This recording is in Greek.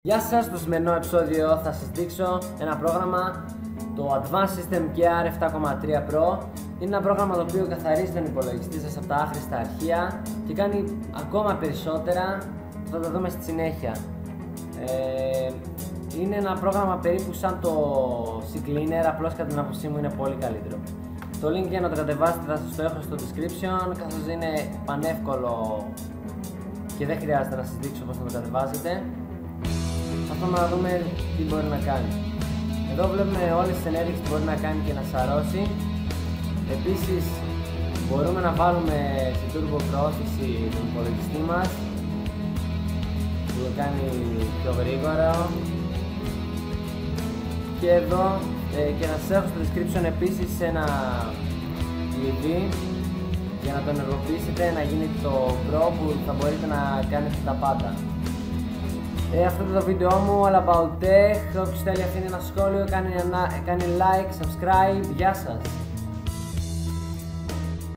Γεια σας, στο σημερινό επεισόδιο θα σας δείξω ένα πρόγραμμα, το Advanced System Gear 7.3 Pro. Είναι ένα πρόγραμμα το οποίο καθαρίζει τον υπολογιστή σας από τα άχρηστα αρχεία και κάνει ακόμα περισσότερα, θα τα δούμε στη συνέχεια. Είναι ένα πρόγραμμα περίπου σαν το CCleaner, απλώς κατά την άποψή μου είναι πολύ καλύτερο. Το link για να το κατεβάσετε θα σας το έχω στο description, καθώς είναι πανεύκολο και δεν χρειάζεται να σας δείξω πώς να το κατεβάζετε. Προσπαθούμε να δούμε τι μπορεί να κάνει. Εδώ βλέπουμε όλες τις ενέργειες που μπορεί να κάνει και να σαρώσει. Επίσης μπορούμε να βάλουμε σε turbo προώθηση τον υπολογιστή μας, που το κάνει πιο γρήγορα. Και εδώ και να σας έχω στο description επίσης ένα κλειδί για να το ενεργοποιήσετε, να γίνει το Pro που θα μπορείτε να κάνετε τα πάντα. Αυτό ήταν το βίντεό μου, All About Tech. Όποιος θέλει αφήνει ένα σχόλιο, κάνει like, subscribe. Γεια σας!